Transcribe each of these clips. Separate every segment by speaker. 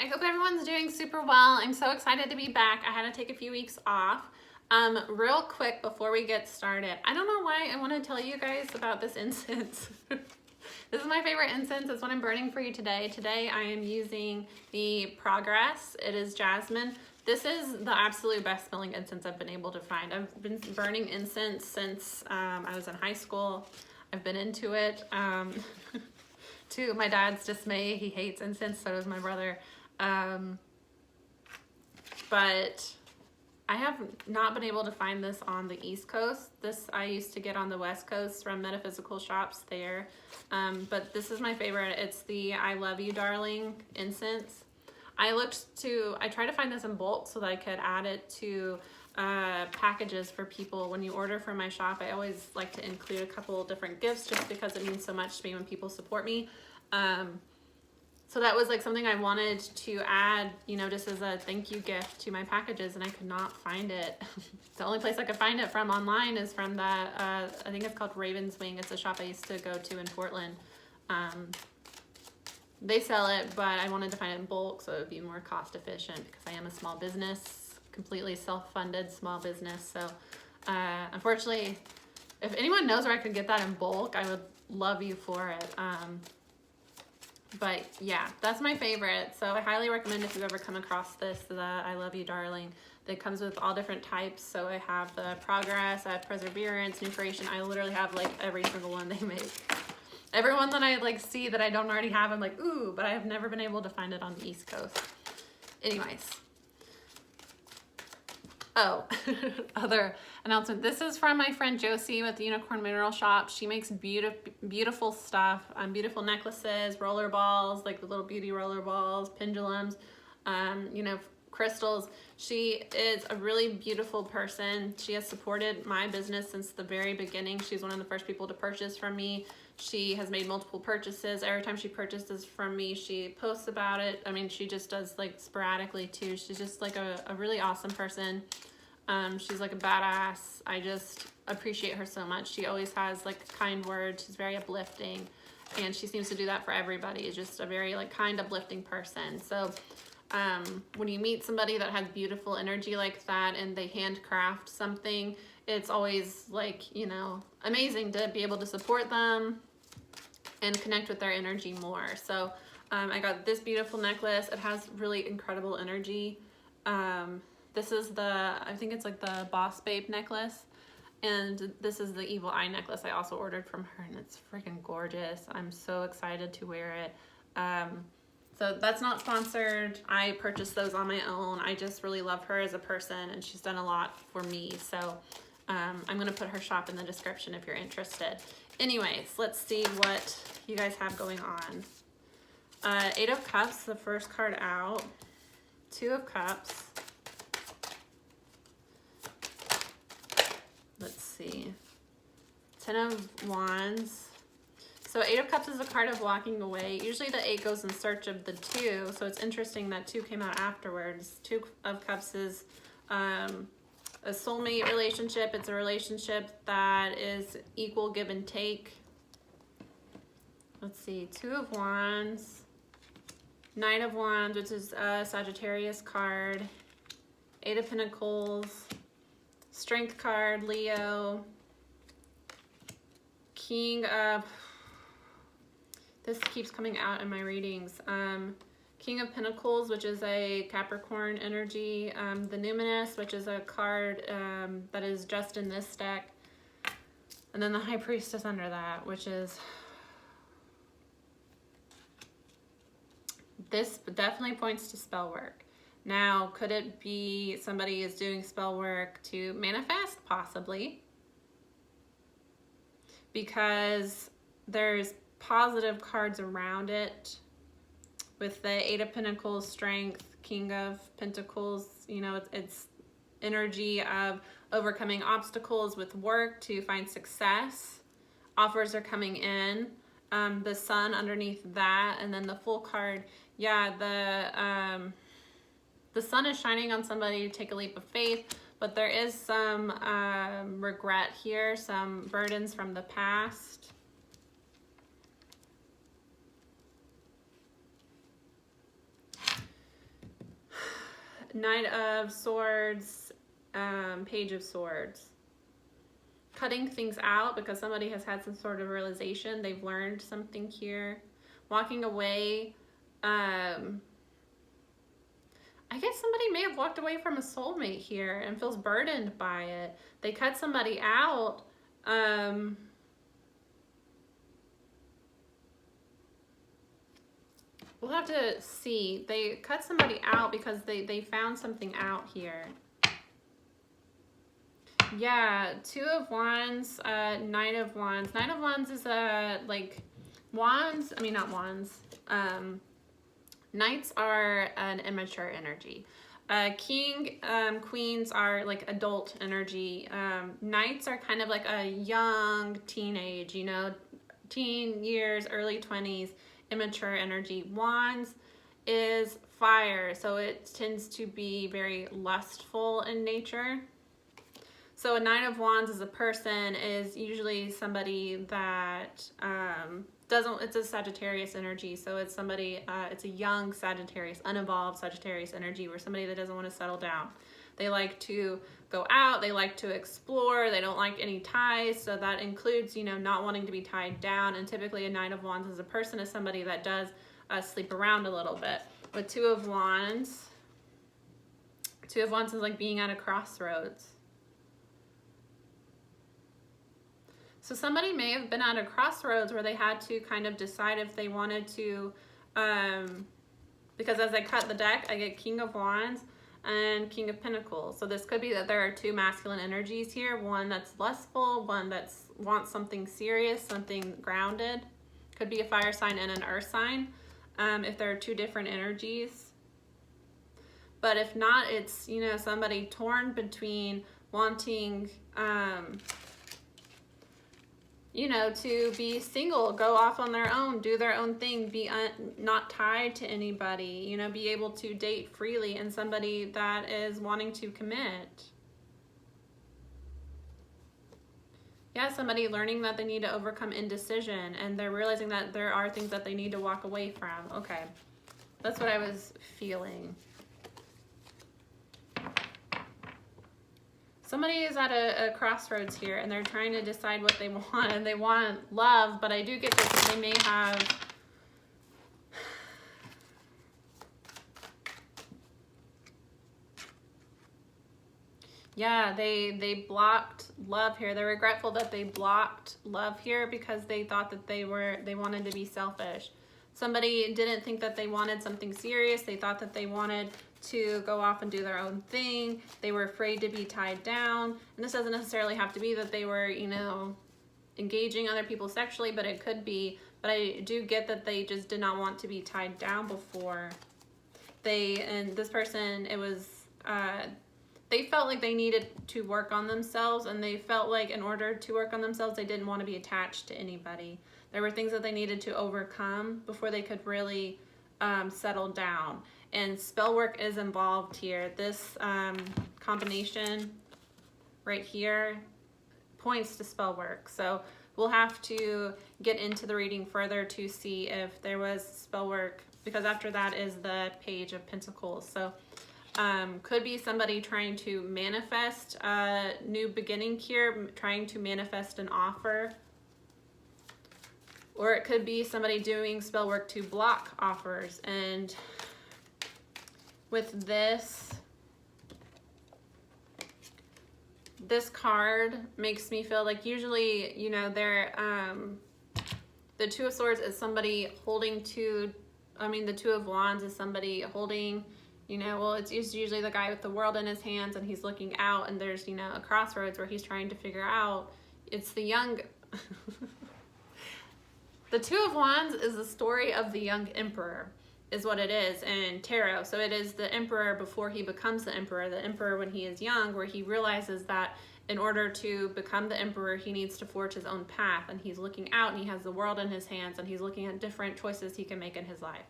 Speaker 1: I hope everyone's doing super well. I'm so excited to be back. I had to take a few weeks off. Real quick before we get started, I don't know why I want to tell you guys about this incense. This is my favorite incense. It's what I'm burning for you today. Today I am using the Progress. It is jasmine. This is the absolute best smelling incense I've been able to find. I've been burning incense since I was in high school. I've been into it. To my dad's dismay, he hates incense, so does my brother. But I have not been able to find this on the East Coast. This I used to get on the West Coast from metaphysical shops there. But this is my favorite. It's the I Love You Darling incense. I tried to find this in bulk so that I could add it to packages for people. When you order from my shop, I always like to include a couple different gifts just because it means so much to me when people support me. So that was like something I wanted to add, you know, just as a thank you gift to my packages, and I could not find it. The only place I could find it from online is from that, I think it's called Raven's Wing. It's a shop I used to go to in Portland. They sell it, but I wanted to find it in bulk so it would be more cost efficient because I am a small business, completely self-funded small business. So unfortunately, if anyone knows where I could get that in bulk, I would love you for it. But yeah, that's my favorite. So I highly recommend if you ever come across this, the I Love You Darling. That comes with all different types. So I have the Progress, I have Perseverance, New Creation. I literally have like every single one they make. Every one that I like see that I don't already have, I'm like, ooh, but I have never been able to find it on the East Coast. Anyways. Oh, other announcement. This is from my friend Josie with the Unicorn Mineral Shop. She makes beautiful stuff, beautiful necklaces, roller balls, like the little beauty roller balls, pendulums, you know, crystals. She is a really beautiful person. She has supported my business since the very beginning. She's one of the first people to purchase from me. She has made multiple purchases. Every time she purchases from me, she posts about it. I mean, she just does like sporadically too. She's just like a really awesome person. She's like a badass. I just appreciate her so much. She always has like kind words. She's very uplifting, and she seems to do that for everybody. Is just a very like kind, uplifting person. So when you meet somebody that has beautiful energy like that and they handcraft something, it's always like, you know, amazing to be able to support them and connect with their energy more. So I got this beautiful necklace. It has really incredible energy. This is I think it's like the Boss Babe necklace. And this is the Evil Eye necklace I also ordered from her, and it's freaking gorgeous. I'm so excited to wear it. So that's not sponsored. I purchased those on my own. I just really love her as a person, and she's done a lot for me. So I'm going to put her shop in the description if you're interested. Anyways, let's see what you guys have going on. Eight of Cups, the first card out. Two of Cups. Let's see. 10 of Wands. So Eight of Cups is a card of walking away. Usually the 8 goes in search of the 2, so it's interesting that 2 came out afterwards. 2 of Cups is a soulmate relationship. It's a relationship that is equal give and take. Let's see, 2 of Wands. 9 of Wands, which is a Sagittarius card. 8 of Pentacles. Strength card, Leo. King of... This keeps coming out in my readings. King of Pentacles, which is a Capricorn energy. The Numinous, which is a card that is just in this deck. And then the High Priestess under that, which is... This definitely points to spell work. Now, could it be somebody is doing spell work to manifest? Possibly. Because there's positive cards around it with the 8 of Pentacles, Strength, King of Pentacles. You know, it's energy of overcoming obstacles with work to find success. Offers are coming in. The Sun underneath that, and then the Full card. Yeah, the sun is shining on somebody to take a leap of faith, but there is some regret here, some burdens from the past. Knight of Swords, Page of Swords. Cutting things out because somebody has had some sort of realization. They've learned something here. Walking away. I guess somebody may have walked away from a soulmate here and feels burdened by it. They cut somebody out. We'll have to see. They cut somebody out because they found something out here. Yeah, Two of Wands, Knight of Wands. Knight of Wands is like wands. I mean, not wands. Knights are an immature energy. King, queens are like adult energy. Knights are kind of like a young teenage, you know, teen years, early 20s, immature energy. Wands is fire, so it tends to be very lustful in nature. So a Knight of Wands as a person is usually somebody that it's a Sagittarius energy. So it's somebody, it's a young Sagittarius, unevolved Sagittarius energy, where somebody that doesn't want to settle down. They like to go out, they like to explore, they don't like any ties. So that includes, you know, not wanting to be tied down. And typically a Knight of Wands as a person is somebody that does sleep around a little bit. With Two of Wands is like being at a crossroads. So somebody may have been at a crossroads where they had to kind of decide if they wanted to, because as I cut the deck, I get King of Wands and King of Pentacles. So this could be that there are two masculine energies here, one that's lustful, one that wants something serious, something grounded. Could be a fire sign and an earth sign, if there are two different energies. But if not, it's, you know, somebody torn between wanting, you know, to be single, go off on their own, do their own thing, be not tied to anybody, you know, be able to date freely, and somebody that is wanting to commit. Yeah, somebody learning that they need to overcome indecision, and they're realizing that there are things that they need to walk away from. Okay, that's what I was feeling. Somebody is at a crossroads here, and they're trying to decide what they want, and they want love, but I do get that they may have, yeah, they blocked love here. They're regretful that they blocked love here because they thought that they wanted to be selfish. Somebody didn't think that they wanted something serious. They thought that they wanted to go off and do their own thing. They were afraid to be tied down. And this doesn't necessarily have to be that they were, you know, engaging other people sexually, but it could be. But I do get that they just did not want to be tied down before. And this person, it was, they felt like they needed to work on themselves, and they felt like in order to work on themselves, they didn't want to be attached to anybody. There were things that they needed to overcome before they could really settle down. And spell work is involved here. This combination right here points to spell work. So we'll have to get into the reading further to see if there was spell work, because after that is the Page of Pentacles. So could be somebody trying to manifest a new beginning here, trying to manifest an offer. Or it could be somebody doing spell work to block offers. And with this card makes me feel like usually, you know, the Two of Swords is somebody holding to, I mean, the Two of Wands is somebody holding, you know, well, it's usually the guy with the world in his hands, and he's looking out, and there's, you know, a crossroads where he's trying to figure out. It's the young... The Two of Wands is the story of the young emperor, is what it is in tarot. So it is the emperor before he becomes the emperor when he is young, where he realizes that in order to become the emperor, he needs to forge his own path, and he's looking out, and he has the world in his hands, and he's looking at different choices he can make in his life.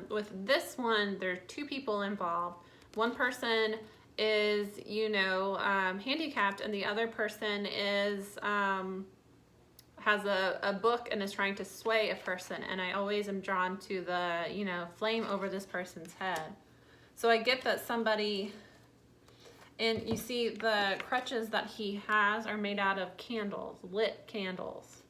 Speaker 1: With this one, there are two people involved. One person is, you know, handicapped, and the other person is has a book and is trying to sway a person. And I always am drawn to the, you know, flame over this person's head. So I get that somebody, and you see the crutches that he has are made out of candles, lit candles.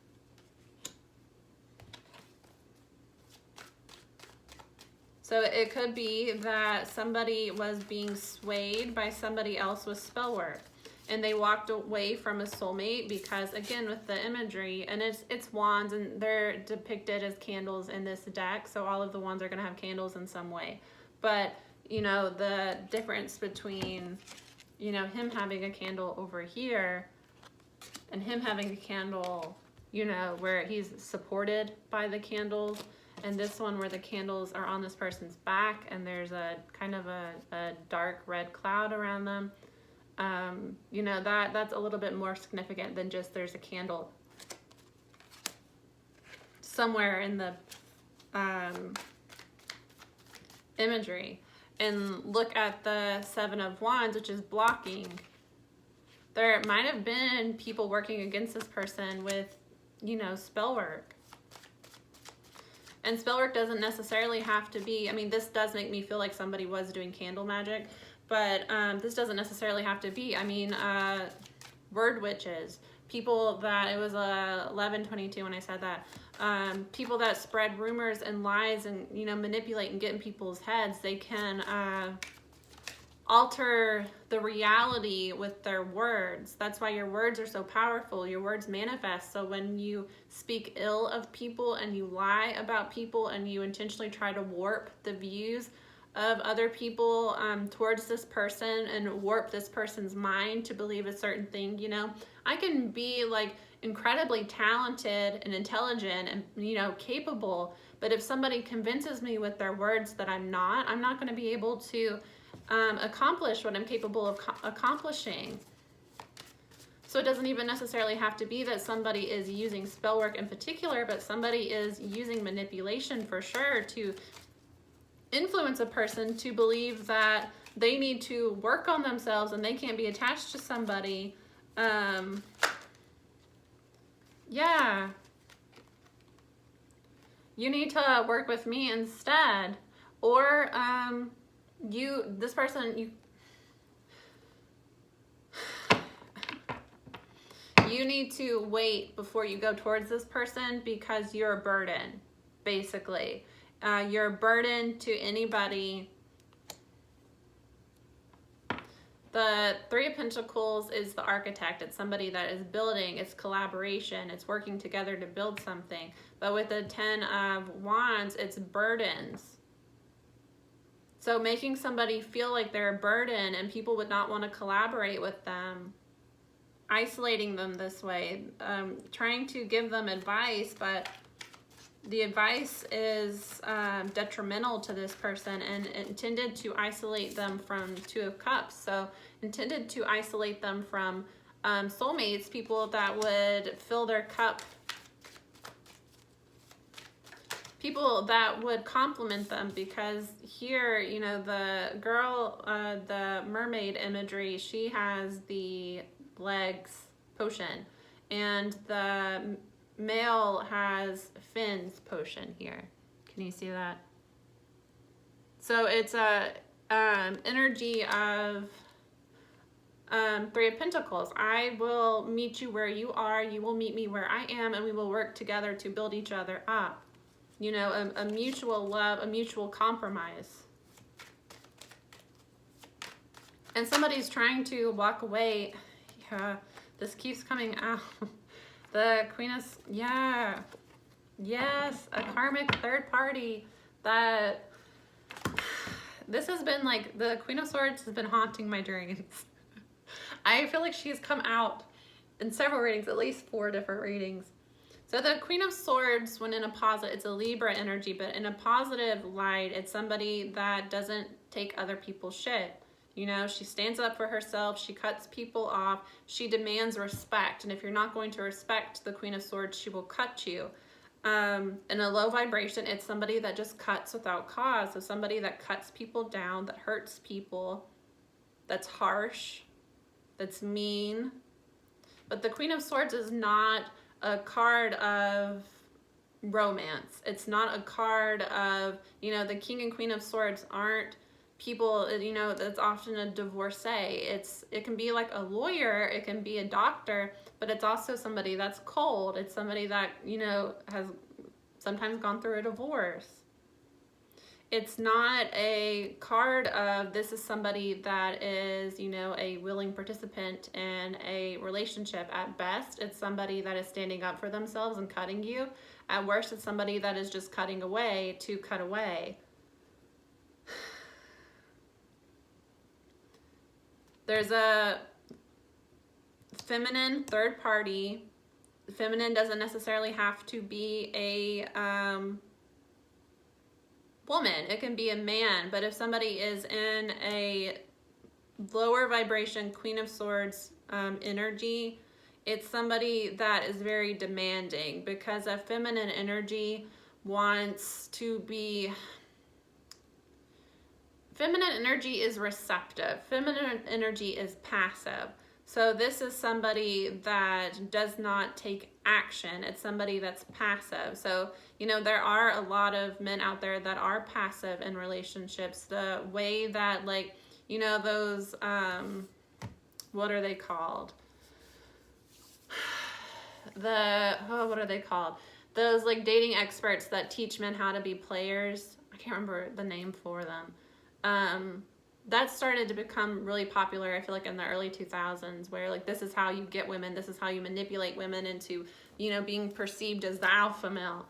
Speaker 1: So it could be that somebody was being swayed by somebody else with spell work, and they walked away from a soulmate because, again, with the imagery, and it's wands, and they're depicted as candles in this deck, so all of the wands are going to have candles in some way. But, you know, the difference between, you know, him having a candle over here and him having a candle, you know, where he's supported by the candles, and this one where the candles are on this person's back and there's a kind of a dark red cloud around them. You know, that's a little bit more significant than just there's a candle somewhere in the imagery. And look at the Seven of Wands, which is blocking. There might have been people working against this person with, you know, spell work. And spell work doesn't necessarily have to be, I mean, this does make me feel like somebody was doing candle magic, but this doesn't necessarily have to be. I mean, word witches, people that, it was 11:22 when I said that, people that spread rumors and lies and, you know, manipulate and get in people's heads, they can alter the reality with their words. That's why your words are so powerful. Your words manifest. So when you speak ill of people and you lie about people and you intentionally try to warp the views of other people towards this person and warp this person's mind to believe a certain thing, you know, I can be like incredibly talented and intelligent and, you know, capable, but if somebody convinces me with their words that I'm not going to be able to accomplish what I'm capable of accomplishing. So it doesn't even necessarily have to be that somebody is using spell work in particular, but somebody is using manipulation for sure to influence a person to believe that they need to work on themselves and they can't be attached to somebody. Yeah. You need to work with me instead. Or, this person, you need to wait before you go towards this person because you're a burden, basically. You're a burden to anybody. The Three of Pentacles is the architect. It's somebody that is building. It's collaboration. It's working together to build something. But with the Ten of Wands, it's burdens. So making somebody feel like they're a burden and people would not want to collaborate with them, isolating them this way, trying to give them advice, but the advice is detrimental to this person and intended to isolate them from Two of Cups. So intended to isolate them from soulmates, people that would fill their cup, people that would compliment them, because here, you know, the girl, the mermaid imagery, she has the legs potion, and the male has fins potion here. Can you see that? So it's a energy of Three of Pentacles. I will meet you where you are, you will meet me where I am, and we will work together to build each other up. You know, a mutual love, a mutual compromise. And somebody's trying to walk away. Yeah, this keeps coming out. The Queen of, yeah. Yes, a karmic third party. That, this has been like, the Queen of Swords has been haunting my dreams. I feel like she's come out in several readings, at least 4 different readings. So the Queen of Swords, when in a positive, it's a Libra energy, but in a positive light, it's somebody that doesn't take other people's shit. You know, she stands up for herself, she cuts people off, she demands respect, and if you're not going to respect the Queen of Swords, she will cut you. In a low vibration, it's somebody that just cuts without cause. So somebody that cuts people down, that hurts people, that's harsh, that's mean. But the Queen of Swords is not a card of romance. It's not a card of, you know, the King and Queen of Swords aren't people, you know, that's often a divorcee. It can be like a lawyer, it can be a doctor, but it's also somebody that's cold. It's somebody that, you know, has sometimes gone through a divorce. It's not a card of this is somebody that is, you know, a willing participant in a relationship. At best, it's somebody that is standing up for themselves and cutting you. At worst, it's somebody that is just cutting away to cut away. There's a feminine third party. Feminine doesn't necessarily have to be a woman. It can be a man. But if somebody is in a lower vibration Queen of Swords energy, it's somebody that is very demanding, because a feminine energy wants to be... Feminine energy is receptive. Feminine energy is passive. So this is somebody that does not take action. It's somebody that's passive. So, you know, there are a lot of men out there that are passive in relationships. The way that, like, you know, those, what are they called? What are they called? Those, like, dating experts that teach men how to be players. I can't remember the name for them. That started to become really popular, I feel like, in the early 2000s, where, like, this is how you get women, this is how you manipulate women into, you know, being perceived as the alpha male.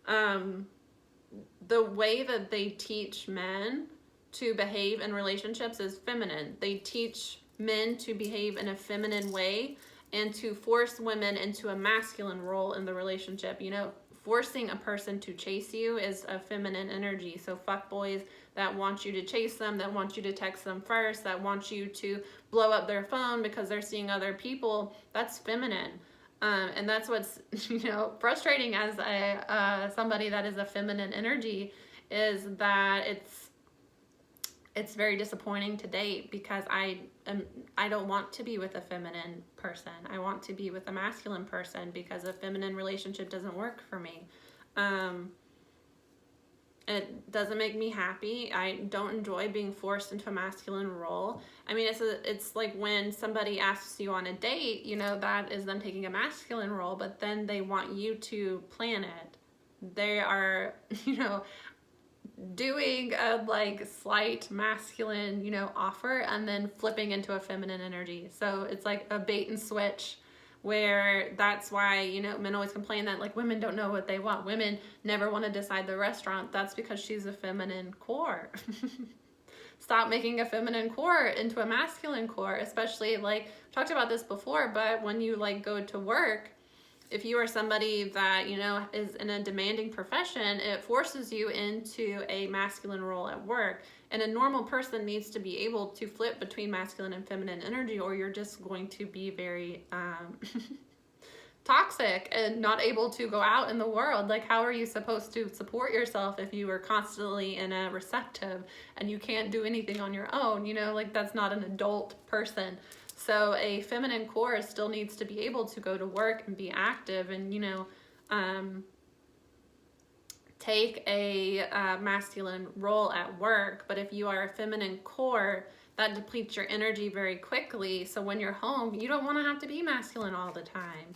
Speaker 1: The way that they teach men to behave in relationships is feminine. They teach men to behave in a feminine way and to force women into a masculine role in the relationship. You know, forcing a person to chase you is a feminine energy. So fuckboys that want you to chase them, that want you to text them first, that want you to blow up their phone because they're seeing other people, that's feminine. And that's what's, you know, frustrating as a somebody that is a feminine energy, is that it's very disappointing to date, because I don't want to be with a feminine person. I want to be with a masculine person, because a feminine relationship doesn't work for me. It doesn't make me happy. I don't enjoy being forced into a masculine role. I mean, it's like when somebody asks you on a date, you know, that is them taking a masculine role, but then they want you to plan it. They are, you know, doing a, like, slight masculine, you know, offer, and then flipping into a feminine energy. So it's like a bait and switch, where that's why, you know, men always complain that, like, women don't know what they want. Women never want to decide the restaurant. That's because she's a feminine core. Stop making a feminine core into a masculine core, especially, like, talked about this before, but when you, like, go to work, if you are somebody that, you know, is in a demanding profession, it forces you into a masculine role at work. And a normal person needs to be able to flip between masculine and feminine energy, or you're just going to be very toxic and not able to go out in the world. Like, how are you supposed to support yourself if you are constantly in a receptive and you can't do anything on your own? You know, like, that's not an adult person. So a feminine core still needs to be able to go to work and be active and, you know, take a masculine role at work. But if you are a feminine core, that depletes your energy very quickly. So when you're home, you don't want to have to be masculine all the time.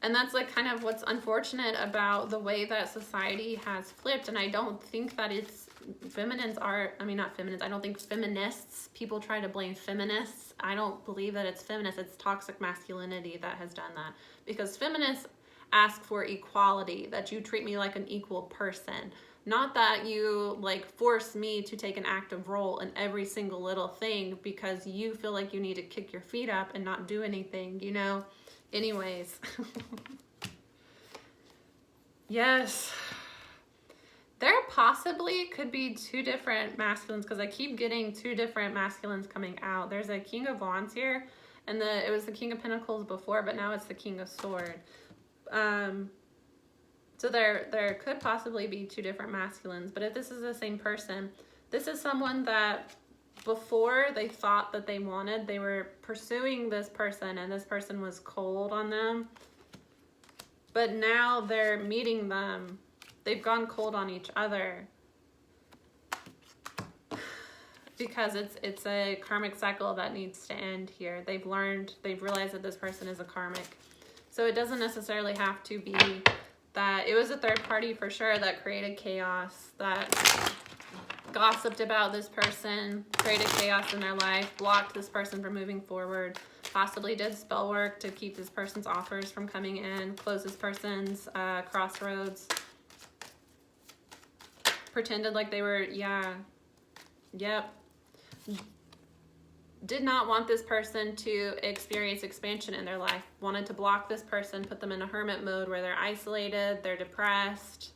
Speaker 1: And that's, like, kind of what's unfortunate about the way that society has flipped. And I don't think that it's feminines are, I mean, not feminines, I don't think feminists, people try to blame feminists. I don't believe that it's feminists, it's toxic masculinity that has done that. Because feminists ask for equality, that you treat me like an equal person. Not that you, like, force me to take an active role in every single little thing because you feel like you need to kick your feet up and not do anything, you know? Anyways. Yes. There possibly could be two different masculines, because I keep getting two different masculines coming out. There's a King of Wands here, and it was the King of Pentacles before, but now it's the King of Swords. So there could possibly be two different masculines, but if this is the same person, this is someone that before they thought that they were pursuing this person, and this person was cold on them, but now they're meeting them. They've gone cold on each other. because it's a karmic cycle that needs to end here. They've realized that this person is a karmic. So it doesn't necessarily have to be that it was a third party for sure that created chaos, that gossiped about this person, created chaos in their life, blocked this person from moving forward, possibly did spell work to keep this person's offers from coming in, close this person's crossroads, pretended like they were, did not want this person to experience expansion in their life, wanted to block this person, put them in a hermit mode where they're isolated, they're depressed.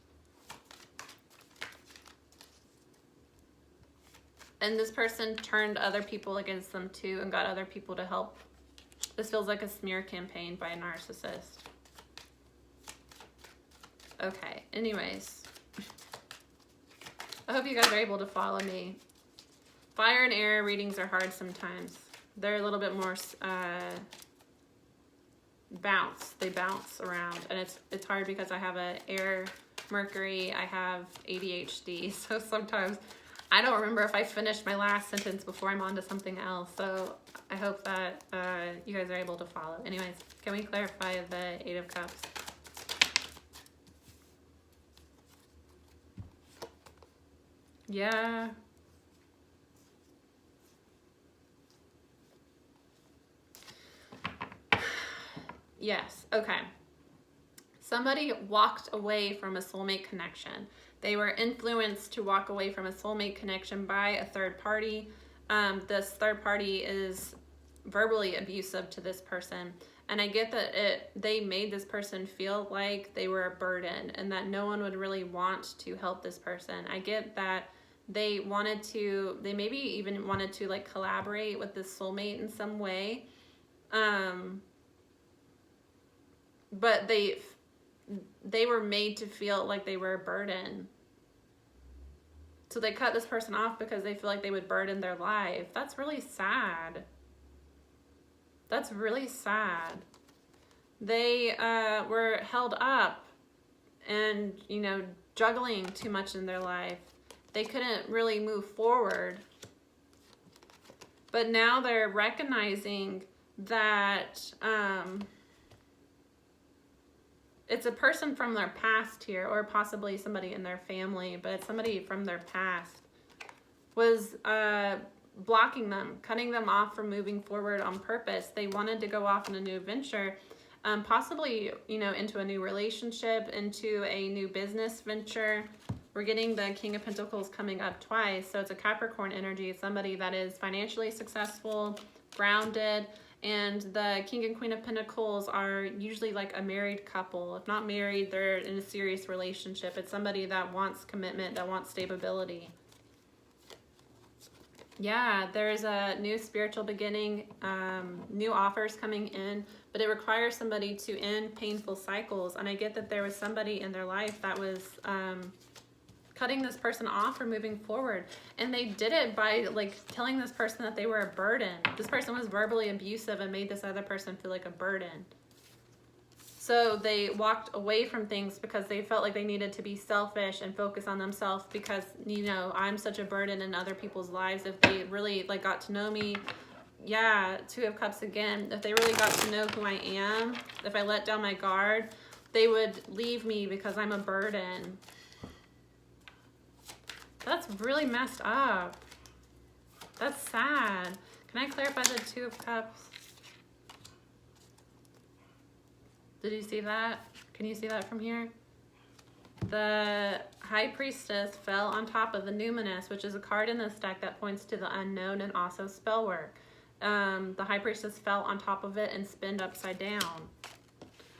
Speaker 1: And this person turned other people against them too and got other people to help. This feels like a smear campaign by a narcissist. Okay, anyways. I hope you guys are able to follow me. Fire and air readings are hard sometimes. They're a little bit more bounce. They bounce around, and it's hard because I have an air Mercury. I have ADHD, so sometimes I don't remember if I finished my last sentence before I'm on to something else. So I hope that you guys are able to follow. Anyways, can we clarify the Eight of Cups? Yeah. Yes, okay. Somebody walked away from a soulmate connection. They were influenced to walk away from a soulmate connection by a third party. This third party is verbally abusive to this person. And I get that they made this person feel like they were a burden and that no one would really want to help this person. I get that they maybe even wanted to like collaborate with this soulmate in some way. But they were made to feel like they were a burden. So they cut this person off because they feel like they would burden their life. That's really sad. That's really sad. They were held up and, juggling too much in their life. They couldn't really move forward. But now they're recognizing that it's a person from their past here, or possibly somebody in their family, but it's somebody from their past, was blocking them, cutting them off from moving forward on purpose. They wanted to go off on a new venture, possibly, into a new relationship, into a new business venture. We're getting the King of Pentacles coming up twice, so it's a Capricorn energy, somebody that is financially successful, grounded. And the King and Queen of Pentacles are usually like a married couple. If not married, they're in a serious relationship. It's somebody that wants commitment, that wants stability. Yeah, there's a new spiritual beginning, new offers coming in, but it requires somebody to end painful cycles. And I get that there was somebody in their life that was cutting this person off from moving forward. And they did it by like telling this person that they were a burden. This person was verbally abusive and made this other person feel like a burden. So they walked away from things because they felt like they needed to be selfish and focus on themselves because, I'm such a burden in other people's lives. If they really like got to know me, Two of Cups again, if they really got to know who I am, if I let down my guard, they would leave me because I'm a burden. That's really messed up. That's sad. Can I clarify the Two of Cups? Did you see that? Can you see that from here? The High Priestess fell on top of the Numinous, which is a card in this deck that points to the unknown and also spell work. The High Priestess fell on top of it and spinned upside down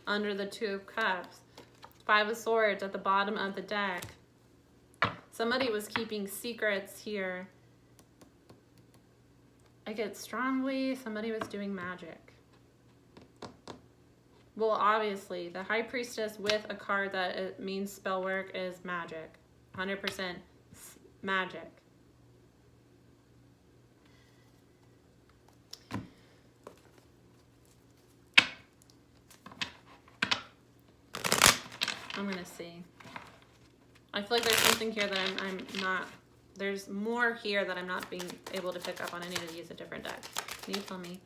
Speaker 1: under the Two of Cups. Five of Swords at the bottom of the deck. Somebody was keeping secrets here. I get strongly somebody was doing magic. Well, obviously, the High Priestess with a card that it means spell work is magic. 100% magic. I'm going to see. I feel like there's something here that I'm not There's more here that I'm not being able to pick up on. I need to use a different deck. Can you tell me?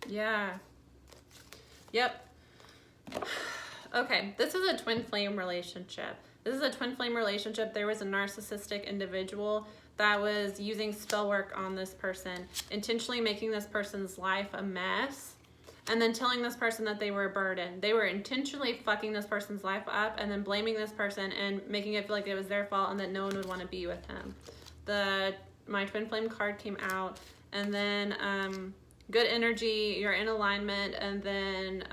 Speaker 1: Yeah. Yep. Okay, this is a twin flame relationship. This is a twin flame relationship. There was a narcissistic individual that was using spell work on this person, intentionally making this person's life a mess, and then telling this person that they were a burden. They were intentionally fucking this person's life up and then blaming this person and making it feel like it was their fault and that no one would want to be with him. My twin flame card came out, and then good energy, you're in alignment, and then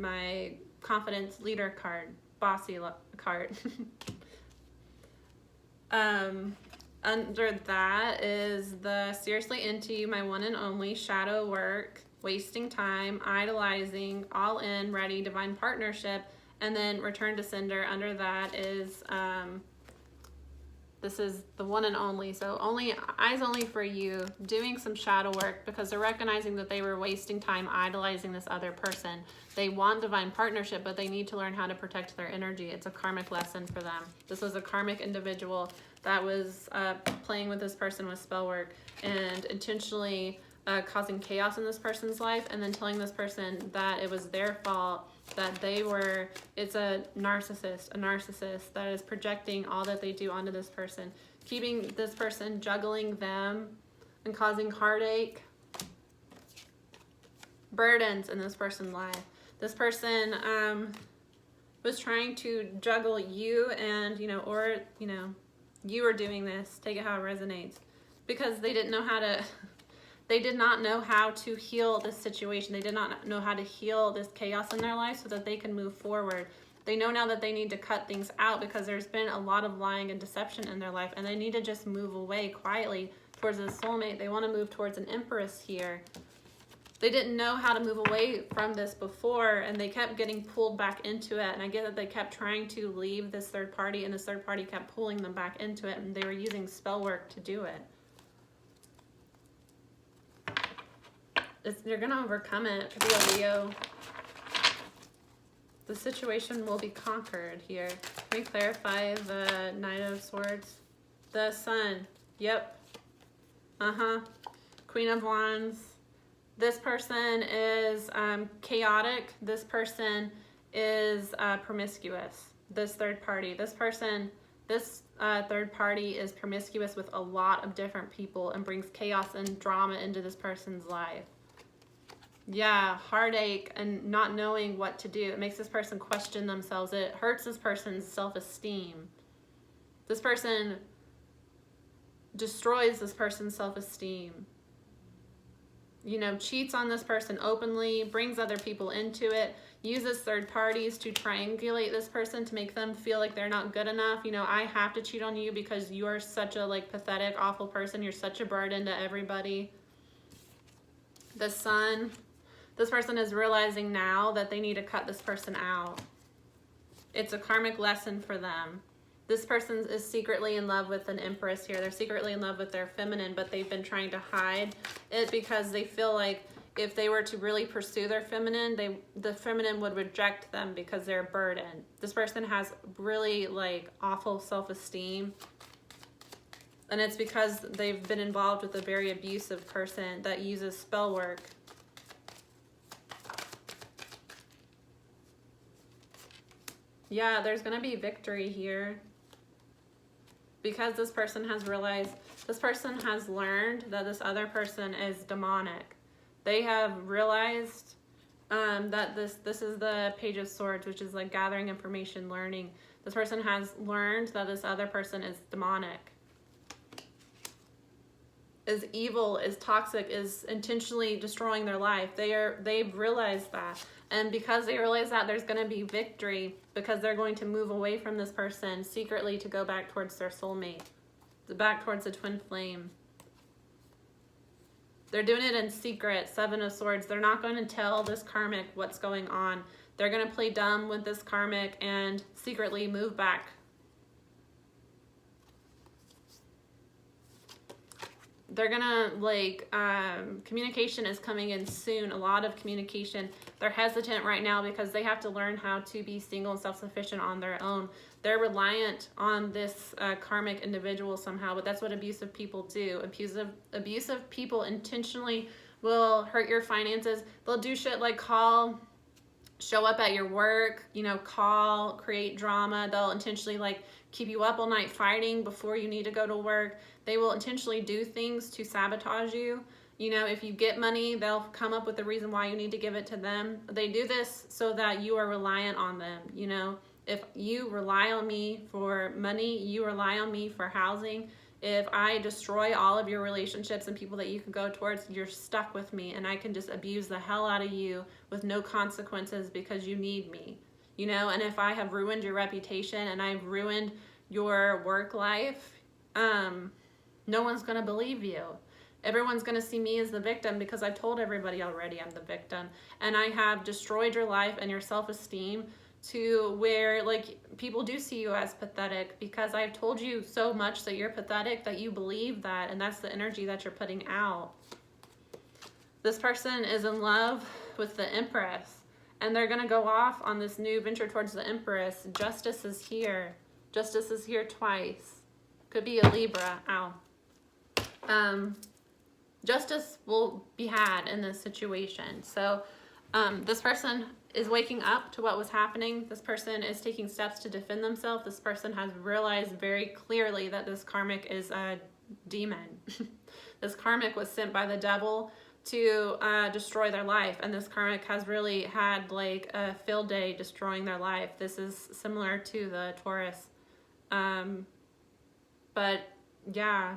Speaker 1: my confidence leader card, bossy card. Under that is the seriously into you, my one and only, shadow work, wasting time, idolizing, all in, ready, divine partnership, and then return to sender. Under that is this is the one and only, so eyes only for you, doing some shadow work because they're recognizing that they were wasting time idolizing this other person. They want divine partnership, but they need to learn how to protect their energy. It's a karmic lesson for them. This was a karmic individual that was playing with this person with spell work and intentionally causing chaos in this person's life, and then telling this person that it was their fault, that it's a narcissist that is projecting all that they do onto this person, keeping this person, juggling them, and causing heartache, burdens in this person's life. This person was trying to juggle you and, you were doing this, take it how it resonates, because they did not know how to heal this situation. They did not know how to heal this chaos in their life so that they can move forward. They know now that they need to cut things out because there's been a lot of lying and deception in their life, and they need to just move away quietly towards a soulmate. They want to move towards an empress here. They didn't know how to move away from this before, and they kept getting pulled back into it. And I get that they kept trying to leave this third party, and this third party kept pulling them back into it, and they were using spell work to do it. You're gonna overcome it. Could be a Leo. The situation will be conquered here. Can we clarify the Knight of Swords? The Sun. Yep. Queen of Wands. This person is chaotic. This person is promiscuous. This third party. This third party is promiscuous with a lot of different people and brings chaos and drama into this person's life. Yeah, heartache and not knowing what to do. It makes this person question themselves. It hurts this person's self-esteem. This person destroys this person's self-esteem. Cheats on this person openly, brings other people into it, uses third parties to triangulate this person to make them feel like they're not good enough. I have to cheat on you because you are such a pathetic, awful person. You're such a burden to everybody. The Sun. This person is realizing now that they need to cut this person out. It's a karmic lesson for them. This person is secretly in love with an empress here. They're secretly in love with their feminine, but they've been trying to hide it because they feel like if they were to really pursue their feminine, the feminine would reject them because they're a burden. This person has really awful self-esteem. And it's because they've been involved with a very abusive person that uses spell work. Yeah, there's going to be victory here. Because this person has realized, this person has learned that this other person is demonic. They have realized that this is the Page of Swords, which is gathering information, learning. This person has learned that this other person is demonic, is evil, is toxic, is intentionally destroying their life. They've realized that. And because they realize that, there's going to be victory because they're going to move away from this person secretly to go back towards their soulmate, back towards the twin flame. They're doing it in secret. Seven of Swords. They're not going to tell this karmic what's going on. They're going to play dumb with this karmic and secretly move back. they're gonna like, communication is coming in soon, a lot of communication. They're hesitant right now because they have to learn how to be single and self-sufficient on their own. They're reliant on this karmic individual somehow, but that's what abusive people do. Abusive people intentionally will hurt your finances. They'll do shit like show up at your work, you know, create drama. They'll intentionally like keep you up all night fighting before you need to go to work. They will intentionally do things to sabotage you. You know, if you get money, they'll come up with a reason why you need to give it to them. They do this so that you are reliant on them, you know. If you rely on me for money, you rely on me for housing. If I destroy all of your relationships and people that you can go towards, you're stuck with me, and I can just abuse the hell out of you with no consequences because you need me, you know. And if I have ruined your reputation and I've ruined your work life, no one's gonna believe you. Everyone's gonna see me as the victim because I've told everybody already I'm the victim, and I have destroyed your life and your self-esteem to where like people do see you as pathetic because I've told you so much that you're pathetic that you believe that, and that's the energy that you're putting out. This person is in love with the Empress, and they're gonna go off on this new venture towards the Empress. Justice is here. Justice is here twice. Could be a Libra. Ow. Justice will be had in this situation. So this person is waking up to what was happening. This person is taking steps to defend themselves. This person has realized very clearly that this karmic is a demon. This karmic was sent by the devil to destroy their life, and this karmic has really had like a field day destroying their life. This is similar to the Taurus. But yeah,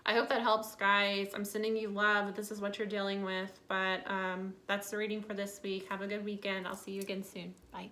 Speaker 1: I hope that helps, guys. I'm sending you love if this is what you're dealing with. But that's the reading for this week. Have a good weekend. I'll see you again soon. Bye.